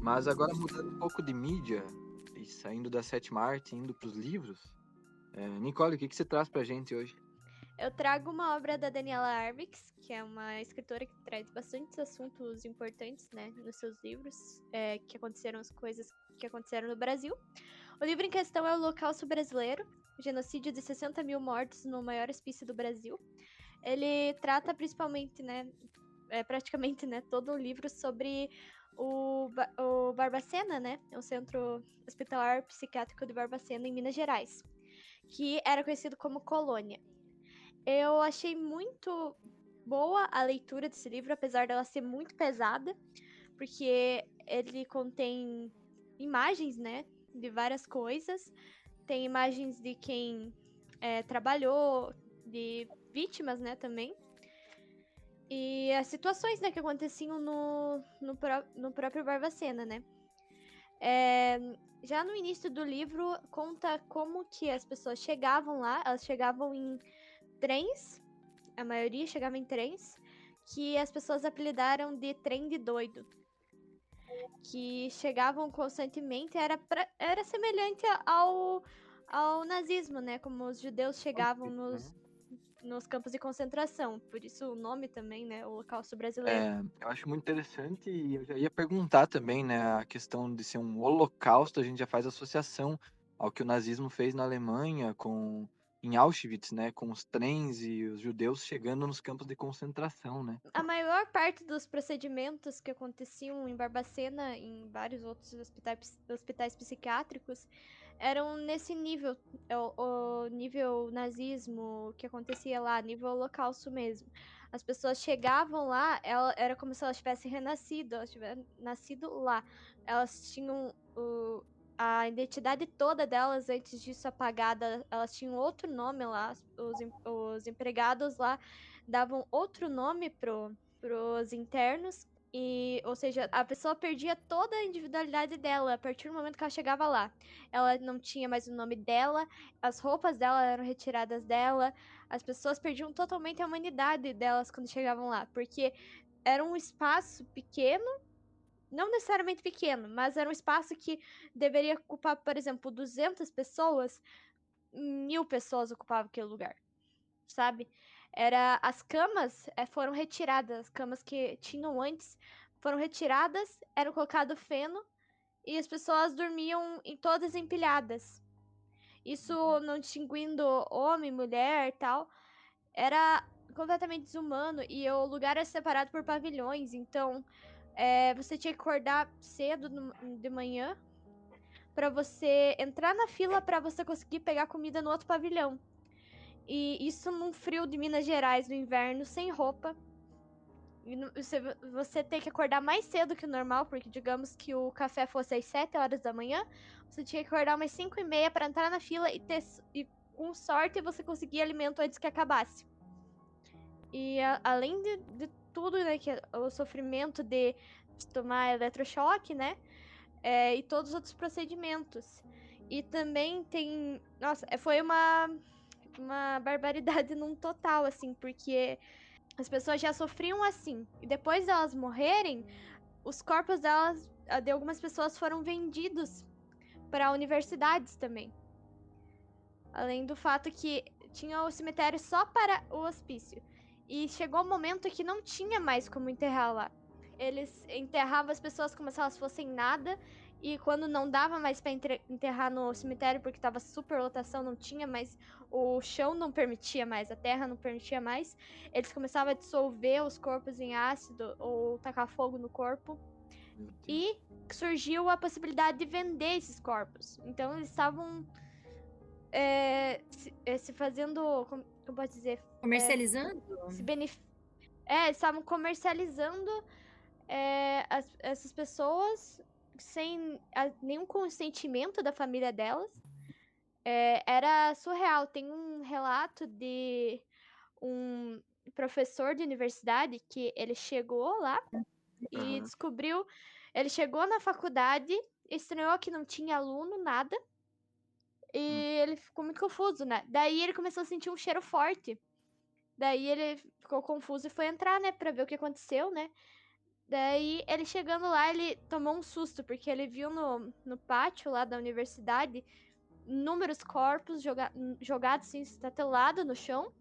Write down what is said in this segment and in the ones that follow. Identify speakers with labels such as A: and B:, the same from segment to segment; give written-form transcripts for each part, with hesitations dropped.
A: Mas agora mudando um pouco de mídia e saindo da sétima arte, indo para os livros, Nicole, o que você traz pra gente hoje?
B: Eu trago uma obra da Daniela Arvix, que é uma escritora que traz bastantes assuntos importantes, né, nos seus livros, que aconteceram as coisas que aconteceram no Brasil. O livro em questão é o Holocausto Brasileiro, genocídio de 60 mil mortos no maior hospício do Brasil. Ele trata principalmente, né, praticamente, né, todo o livro sobre o Barbacena, né, o Centro Hospitalar Psiquiátrico de Barbacena, em Minas Gerais, que era conhecido como Colônia. Eu achei muito boa a leitura desse livro, apesar dela ser muito pesada, porque ele contém imagens, né, de várias coisas. Tem imagens de quem trabalhou, de vítimas, né, também. E as situações, né, que aconteciam no próprio Barbacena, né. Já no início do livro, conta como que as pessoas chegavam lá. Elas chegavam em trens, a maioria chegava em trens, que as pessoas apelidaram de trem de doido. Que chegavam constantemente, era semelhante ao nazismo, né? Como os judeus chegavam nos campos de concentração. Por isso o nome também, né? O Holocausto Brasileiro.
A: Eu acho muito interessante e eu já ia perguntar também, né, a questão de ser um holocausto, a gente já faz associação ao que o nazismo fez na Alemanha em Auschwitz, né, com os trens e os judeus chegando nos campos de concentração, né?
B: A maior parte dos procedimentos que aconteciam em Barbacena e em vários outros hospitais psiquiátricos eram nesse nível, o nível nazismo que acontecia lá, nível holocausto mesmo. As pessoas chegavam lá, era como se elas tivessem renascido, elas tivessem nascido lá. Elas tinham a identidade toda delas antes disso apagada, elas tinham outro nome lá, os empregados lá davam outro nome pros internos. E, ou seja, a pessoa perdia toda a individualidade dela a partir do momento que ela chegava lá. Ela não tinha mais o nome dela, as roupas dela eram retiradas dela, as pessoas perdiam totalmente a humanidade delas quando chegavam lá, porque era um espaço pequeno, não necessariamente pequeno, mas era um espaço que deveria ocupar, por exemplo, 200 pessoas, 1000 pessoas ocupavam aquele lugar, sabe? As camas foram retiradas, as camas que tinham antes foram retiradas, eram colocado feno e as pessoas dormiam em todas empilhadas. Isso não distinguindo homem, mulher, tal, era completamente desumano. E o lugar era separado por pavilhões, então você tinha que acordar cedo de manhã para você entrar na fila para você conseguir pegar comida no outro pavilhão. E isso num frio de Minas Gerais no inverno, sem roupa. E você tem que acordar mais cedo que o normal, porque digamos que o café fosse às 7 horas da manhã, você tinha que acordar umas 5h30 para entrar na fila e com sorte você conseguir alimento antes que acabasse. E além de tudo, né, que o sofrimento de tomar eletrochoque, né, e todos os outros procedimentos. E também tem... Nossa, foi uma barbaridade num total, assim, porque as pessoas já sofriam assim. E depois delas morrerem, os corpos delas, de algumas pessoas, foram vendidos para universidades também. Além do fato que tinha o cemitério só para o hospício. E chegou um momento que não tinha mais como enterrar lá. Eles enterravam as pessoas como se elas fossem nada. E quando não dava mais pra enterrar no cemitério, porque tava super lotação, não tinha mais, o chão não permitia mais, a terra não permitia mais, eles começavam a dissolver os corpos em ácido ou tacar fogo no corpo. E surgiu a possibilidade de vender esses corpos. Então eles estavam se fazendo, como pode dizer?
C: Comercializando?
B: Eles estavam comercializando essas pessoas sem nenhum consentimento da família delas. Era surreal. Tem um relato de um professor de universidade que ele chegou lá e descobriu. Ele chegou na faculdade, estranhou que não tinha aluno, nada.
A: Hum.
B: E ele ficou muito confuso, né? Daí ele começou a sentir um cheiro forte. Daí ele ficou confuso e foi entrar, né, pra ver o que aconteceu, né? Daí ele chegando lá, ele tomou um susto, porque ele viu no pátio lá da universidade inúmeros corpos jogados assim, estatelados no chão.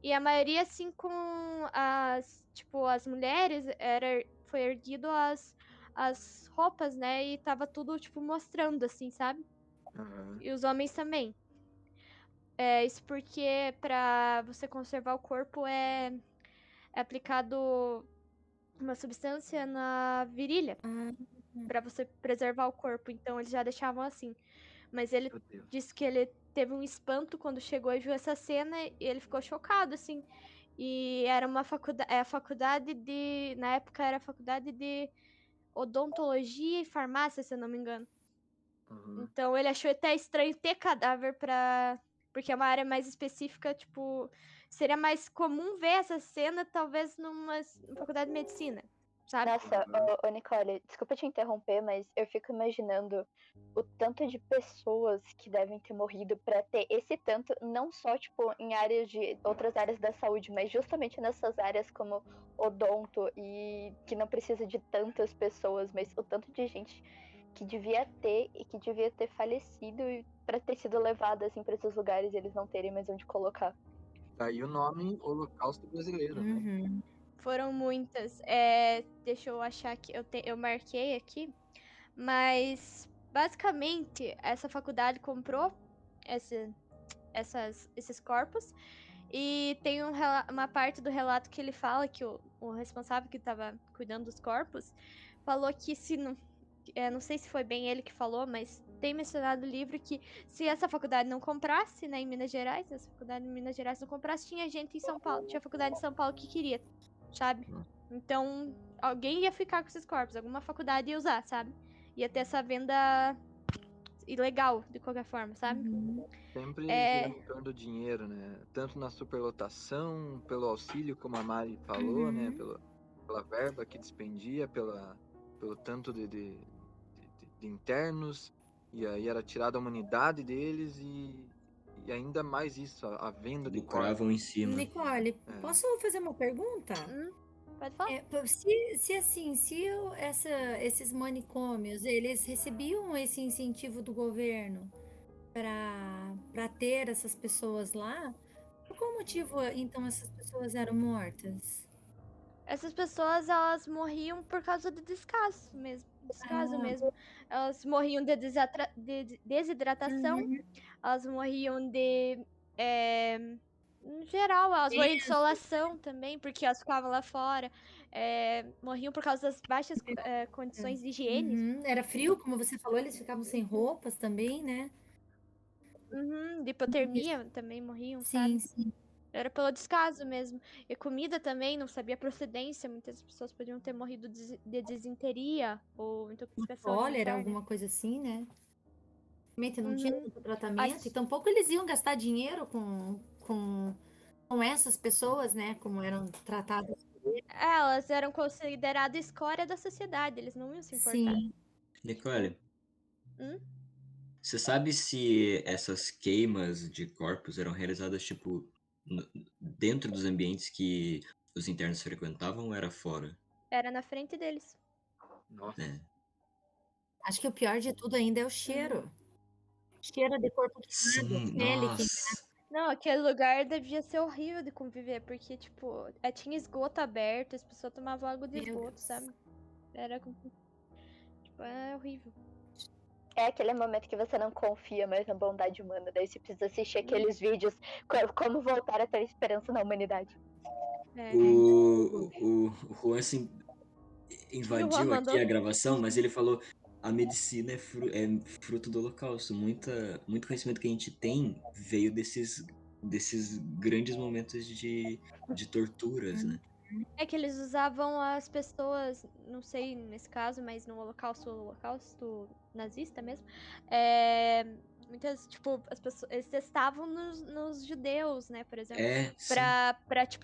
B: E a maioria, assim, com as mulheres, foi erguido as roupas, né? E tava tudo, tipo, mostrando, assim, sabe?
A: Aham.
B: E os homens também. Isso porque pra você conservar o corpo é aplicado uma substância na virilha
C: Ah,
B: pra você preservar o corpo. Então eles já deixavam assim. Mas ele
A: Meu Deus.
B: disse que ele teve um espanto quando chegou e viu essa cena e ele ficou chocado, assim. E era uma faculdade, a faculdade de, na época era a faculdade de odontologia e farmácia, se eu não me engano.
A: Uhum.
B: Então ele achou até estranho ter cadáver porque é uma área mais específica, tipo, seria mais comum ver essa cena talvez numa faculdade de medicina, sabe?
D: Nossa,
A: Uhum.
D: ô Nicole, desculpa te interromper, mas eu fico imaginando o tanto de pessoas que devem ter morrido pra ter esse tanto, não só, tipo, em áreas de outras áreas da saúde, mas justamente nessas áreas como odonto e que não precisa de tantas pessoas, mas o tanto de gente que devia ter e que devia ter falecido e pra ter sido levada assim pra esses lugares e eles não terem mais onde colocar.
A: Daí o nome Holocausto Brasileiro, né?
C: uhum.
B: Foram muitas. Deixa eu achar que eu marquei aqui. Mas, basicamente, essa faculdade comprou esses corpos. E tem uma parte do relato que ele fala que o responsável que estava cuidando dos corpos falou que se não. Não sei se foi bem ele que falou, mas tem mencionado no livro que se essa faculdade não comprasse, né, em Minas Gerais, se essa faculdade em Minas Gerais não comprasse, tinha gente em São Paulo, tinha faculdade em São Paulo que queria, sabe?
A: Hum.
B: Então, alguém ia ficar com esses corpos, alguma faculdade ia usar, sabe? Ia ter essa venda ilegal, de qualquer forma, sabe?
C: Uhum.
A: Sempre
B: É,
A: girando em torno do dinheiro, né? Tanto na superlotação, pelo auxílio, como a Mari falou, né?
C: Uhum.
A: Pela verba que despendia, pelo tanto de internos, e aí era tirada a humanidade deles e ainda mais isso, a venda de corpos.
E: Lucravam em cima.
C: Nicole,
A: É.
C: posso fazer uma pergunta?
B: pode falar?
C: Esses manicômios, eles recebiam esse incentivo do governo para ter essas pessoas lá, por qual motivo então essas pessoas eram mortas?
B: Essas pessoas, elas morriam por causa do descaso mesmo. Descaso
C: Ah.
B: mesmo. Elas morriam de desidratação.
C: Uhum.
B: Elas morriam de. Em geral, elas morriam de insolação também, porque elas ficavam lá fora. Morriam por causa das baixas condições de higiene.
C: Uhum. Era frio, como você falou, eles ficavam sem roupas também, né?
B: De hipotermia também morriam,
C: Sim,
B: sabe?
C: sim.
B: Era pelo descaso mesmo. E comida também, não sabia a procedência. Muitas pessoas podiam ter morrido de desinteria ou intoxicação
C: Cólera,
B: alimentar, né?
C: alguma coisa assim, né? Realmente não tinha
B: Uhum.
C: tanto tratamento, e tampouco eles iam gastar dinheiro com essas pessoas, né? Como eram tratadas.
B: Elas eram consideradas escória da sociedade, eles não iam se importar.
C: Sim.
E: Nicole,
B: Hum?
E: você sabe se essas queimas de corpos eram realizadas, tipo, dentro dos ambientes que os internos frequentavam ou era fora?
B: Era na frente deles.
A: Nossa.
E: É.
C: Acho que o pior de tudo ainda é o cheiro. Cheiro de corpo queimado,
E: Sim,
C: pele queimada.
E: nossa.
B: Não, aquele lugar devia ser horrível de conviver, porque, tipo, tinha esgoto aberto, as pessoas tomavam água de
C: Meu
B: esgoto,
C: Deus.
B: sabe? Era, tipo, é horrível.
D: É aquele momento que você não confia mais na bondade humana, daí você precisa assistir aqueles vídeos como voltar a ter esperança na humanidade.
E: O Juan assim,
B: O
E: invadiu
B: Juan mandou.
E: aqui a gravação, mas ele falou: a medicina é fruto do Holocausto. Muito conhecimento que a gente tem veio desses grandes momentos de torturas, né?
B: É que eles usavam as pessoas, não sei nesse caso, mas no holocausto nazista mesmo, muitas, tipo, as pessoas, eles testavam nos judeus, né, por exemplo,
E: Sim.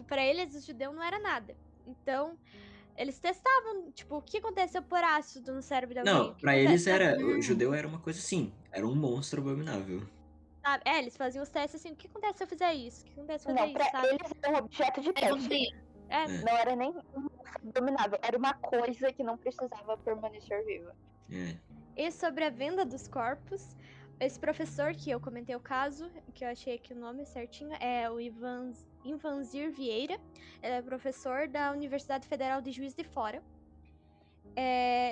B: pra eles os judeus não era nada. Então, eles testavam, tipo, o que aconteceu por ácido no cérebro de alguém?
E: Não, pra eles o judeu era uma coisa assim, era um monstro abominável.
B: sabe? Eles faziam os testes assim, o que acontece se eu fizer isso? O que acontece se eu
D: Não,
B: fazer isso,
D: pra
B: sabe?
D: eles era um objeto de teste.
B: É,
E: É.
D: Não era nem dominável, era uma coisa que não precisava permanecer viva.
E: É.
B: E sobre a venda dos corpos, esse professor que eu comentei o caso, que eu achei aqui o nome certinho, é o Ivanzir Vieira. Ele é professor da Universidade Federal de Juiz de Fora.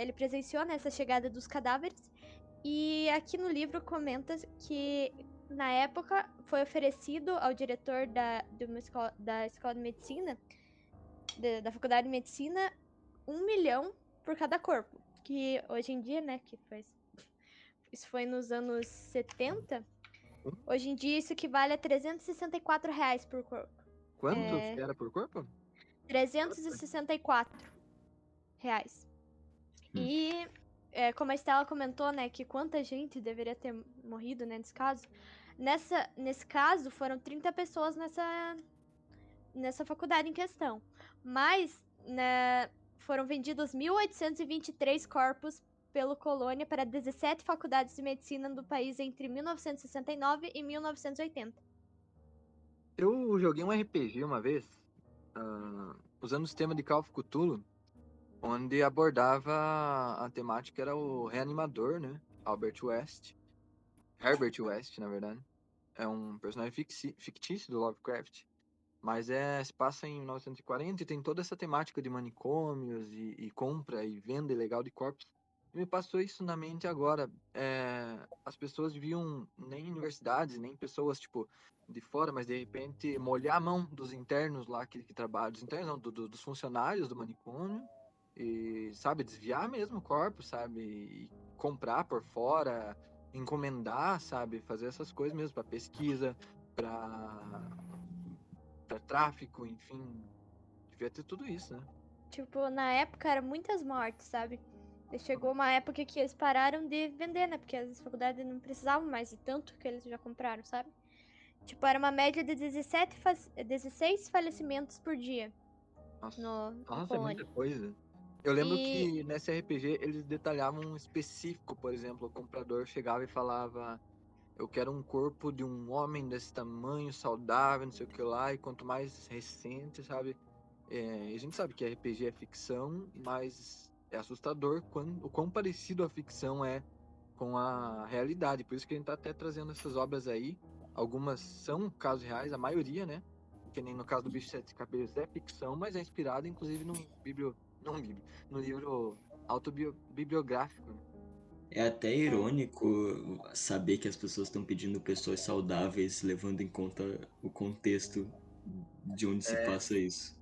B: Ele presenciou nessa chegada dos cadáveres. E aqui no livro comenta que, na época, foi oferecido ao diretor da escola de medicina, da faculdade de medicina, 1 milhão por cada corpo. Que hoje em dia, né, isso foi nos anos 70. Hoje em dia isso equivale a R$ 364 por corpo.
A: Quanto que era por corpo?
B: R$ 364. E como a Estela comentou, né, que quanta gente deveria ter morrido, né, nesse caso. Nesse caso, foram 30 pessoas nessa faculdade em questão. Mas, né, foram vendidos 1.823 corpos pelo Colônia para 17 faculdades de medicina do país entre 1969 e 1980.
A: Eu joguei um RPG uma vez, usando o sistema de Call of Cthulhu, onde abordava a temática, era o reanimador, né? Herbert West, na verdade. É um personagem fictício do Lovecraft. Mas se passa em 1940 e tem toda essa temática de manicômios e compra e venda ilegal de corpos. E me passou isso na mente agora. As pessoas deviam, nem universidades, nem pessoas tipo de fora, mas de repente molhar a mão dos internos lá que trabalham, dos internos não, dos funcionários do manicômio e, sabe, desviar mesmo o corpo, sabe, e comprar por fora, encomendar, sabe, fazer essas coisas mesmo para pesquisa, para tráfico, enfim, devia ter tudo isso, né?
B: Tipo, na época eram muitas mortes, sabe? E chegou uma época que eles pararam de vender, né? Porque as faculdades não precisavam mais de tanto que eles já compraram, sabe? Tipo, era uma média de 16 falecimentos por dia
A: Nossa,
B: no
A: é muita
B: Colônia.
A: coisa. Eu lembro
B: E
A: que nesse RPG eles detalhavam um específico, por exemplo, o comprador chegava e falava: eu quero um corpo de um homem desse tamanho, saudável, não sei o que lá, e quanto mais recente, sabe? A gente sabe que RPG é ficção, mas é assustador o quão parecido a ficção é com a realidade. Por isso que a gente tá até trazendo essas obras aí. Algumas são casos reais, a maioria, né? Que nem no caso do Bicho de Sete Cabeças é ficção, mas é inspirado inclusive no livro autobiográfico, né?
E: É até irônico saber que as pessoas estão pedindo pessoas saudáveis, levando em conta o contexto de onde se passa isso.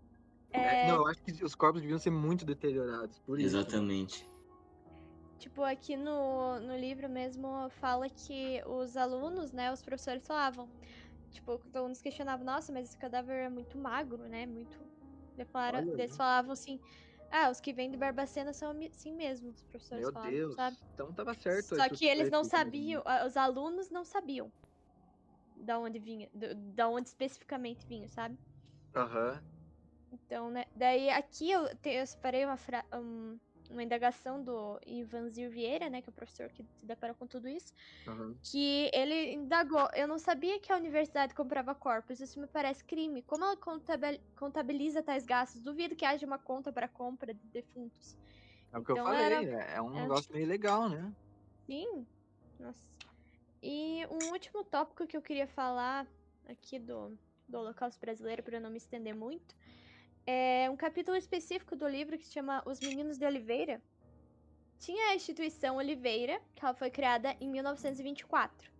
A: Não, eu acho que os corpos deviam ser muito deteriorados, por isso.
E: Exatamente.
B: tipo, aqui no livro mesmo fala que os alunos, né, os professores falavam, tipo, os alunos questionavam, nossa, mas esse cadáver é muito magro, né, muito... Eles falavam assim, os que vêm de Barbacena são assim mesmo, os professores
A: Meu
B: falavam,
A: Deus,
B: sabe?
A: então tava certo.
B: Só que eles não sabiam, os alunos não sabiam da onde vinha, da onde especificamente vinha, sabe?
A: Aham.
B: Então, né, daí aqui eu separei uma indagação do Ivanzir Vieira, né, que é o professor que se depara com tudo isso, que ele indagou, eu não sabia que a universidade comprava corpos, isso me parece crime, como ela contabiliza tais gastos? Duvido que haja uma conta para compra de defuntos.
A: É o que eu
B: Então,
A: falei, é um negócio meio legal, né?
B: Sim, nossa. E um último tópico que eu queria falar aqui do Holocausto Brasileiro, para não me estender muito, é um capítulo específico do livro que se chama Os Meninos de Oliveira. Tinha a instituição Oliveira, que ela foi criada em 1924.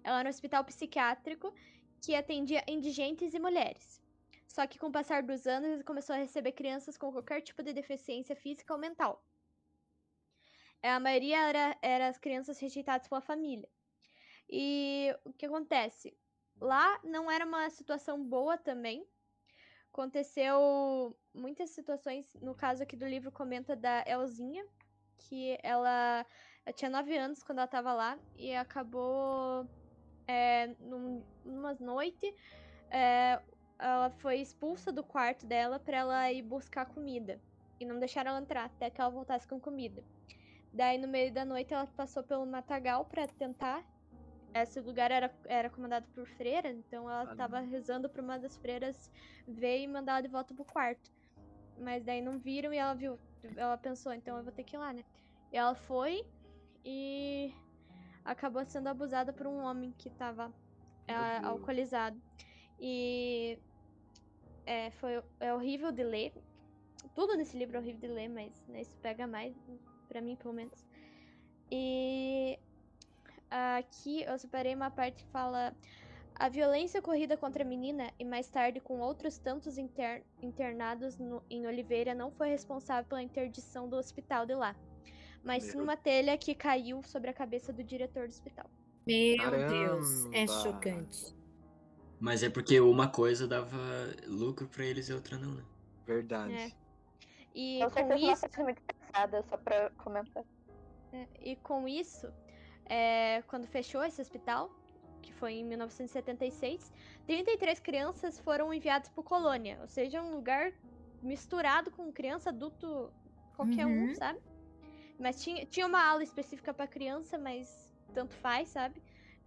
B: Ela era um hospital psiquiátrico que atendia indigentes e mulheres. Só que com o passar dos anos, ele começou a receber crianças com qualquer tipo de deficiência física ou mental. A maioria era as crianças rejeitadas pela família. E o que acontece? Lá não era uma situação boa também. Aconteceu muitas situações, no caso aqui do livro comenta da Elzinha, que ela tinha 9 anos quando ela estava lá e acabou numa noite ela foi expulsa do quarto dela para ela ir buscar comida e não deixaram ela entrar até que ela voltasse com comida. Daí no meio da noite ela passou pelo matagal para tentar esse lugar era comandado por freira, então ela tava rezando pra uma das freiras ver e mandar ela de volta pro quarto. Mas daí não viram e ela pensou, então eu vou ter que ir lá, né? E ela foi e acabou sendo abusada por um homem que tava alcoolizado. E é horrível de ler. Tudo nesse livro é horrível de ler, mas né, isso pega mais, pra mim pelo menos. E aqui eu separei uma parte que fala: a violência ocorrida contra a menina e mais tarde com outros tantos internados em Oliveira não foi responsável pela interdição do hospital de lá, mas sim uma telha que caiu sobre a cabeça do diretor do hospital.
C: Meu Deus, é
A: Caramba.
C: chocante.
E: Mas é porque uma coisa dava lucro pra eles e a outra não, né?
A: Verdade.
B: E
D: Com
B: com
D: certeza uma
B: isso,
D: coisa muito pesada, só pra comentar.
B: e com isso, quando fechou esse hospital, que foi em 1976, 33 crianças foram enviadas para colônia, ou seja, um lugar misturado com criança, adulto, qualquer um, sabe? Mas tinha uma aula específica para criança, mas tanto faz, sabe?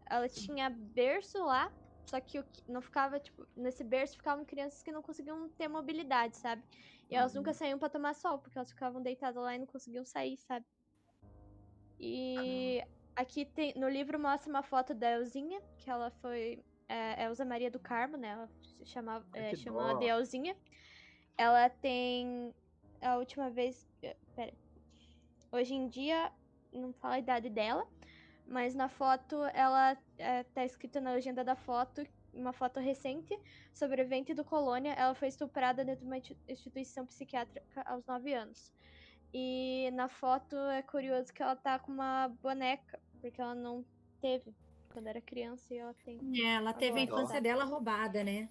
B: Ela tinha berço lá, só que não ficava, tipo, nesse berço ficavam crianças que não conseguiam ter mobilidade, sabe? E elas nunca saíam para tomar sol, porque elas ficavam deitadas lá e não conseguiam sair, sabe? E aqui no livro mostra uma foto da Elzinha, que ela foi Elza Maria do Carmo, né? Ela se chamava ela de Elzinha. Ela tem a última vez, hoje em dia não fala a idade dela, mas na foto ela tá escrita na legenda da foto, uma foto recente, sobrevivente do Colônia. Ela foi estuprada dentro de uma instituição psiquiátrica aos 9 anos. E na foto é curioso que ela tá com uma boneca, porque ela não teve quando era criança e ela tem.
C: Ela teve a infância dela roubada, né?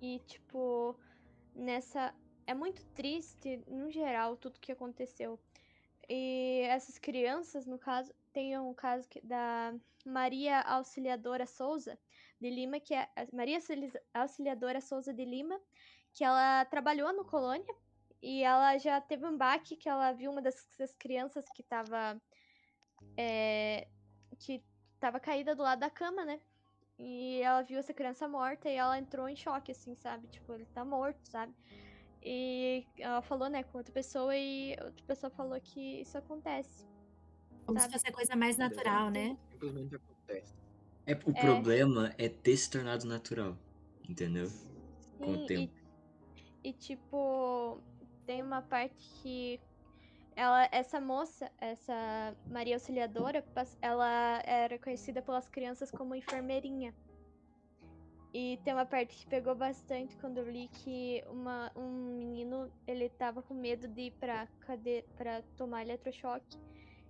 B: E tipo, é muito triste, no geral, tudo que aconteceu. E essas crianças, no caso, tem um caso da Maria Auxiliadora Souza de Lima, que é a Maria Auxiliadora Souza de Lima, que ela trabalhou no Colônia e ela já teve um baque que ela viu uma dessas crianças que tava caída do lado da cama, né? E ela viu essa criança morta e ela entrou em choque, assim, sabe? Tipo, ele tá morto, sabe? E ela falou, né, com outra pessoa e outra pessoa falou que isso acontece.
C: Como se fosse a coisa mais natural, né?
A: Simplesmente acontece.
E: O problema é ter se tornado natural, entendeu? Com o tempo.
B: E tipo, tem uma parte que essa moça, essa Maria Auxiliadora, ela era conhecida pelas crianças como enfermeirinha. E tem uma parte que pegou bastante quando eu li que um menino, ele tava com medo de ir pra tomar eletrochoque.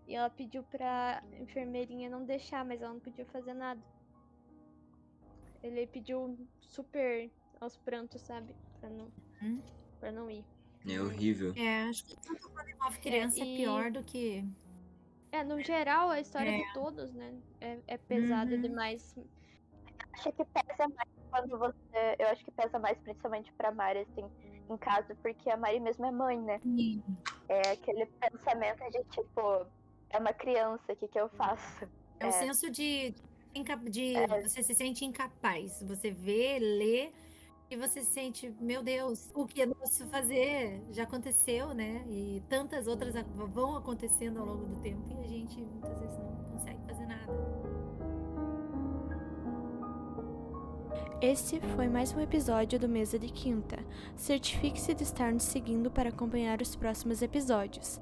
B: E ela pediu pra enfermeirinha não deixar, mas ela não podia fazer nada. Ele pediu super aos prantos, sabe? Pra não ir.
E: É horrível.
C: Acho que tudo quando envolve criança é pior do que...
B: no geral, a história de todos, né? É pesada demais.
D: Acho que pesa mais quando você... Eu acho que pesa mais principalmente pra Mari, assim, em casa, porque a Mari mesmo é mãe, né?
C: Sim.
D: É aquele pensamento de, tipo, é uma criança, o que eu faço?
C: É o senso de você se sente incapaz. Você vê, lê, e você se sente, meu Deus, o que eu não posso fazer? Já aconteceu, né? E tantas outras vão acontecendo ao longo do tempo e a gente muitas vezes não consegue fazer nada.
B: Esse foi mais um episódio do Mesa de Quinta. Certifique-se de estar nos seguindo para acompanhar os próximos episódios.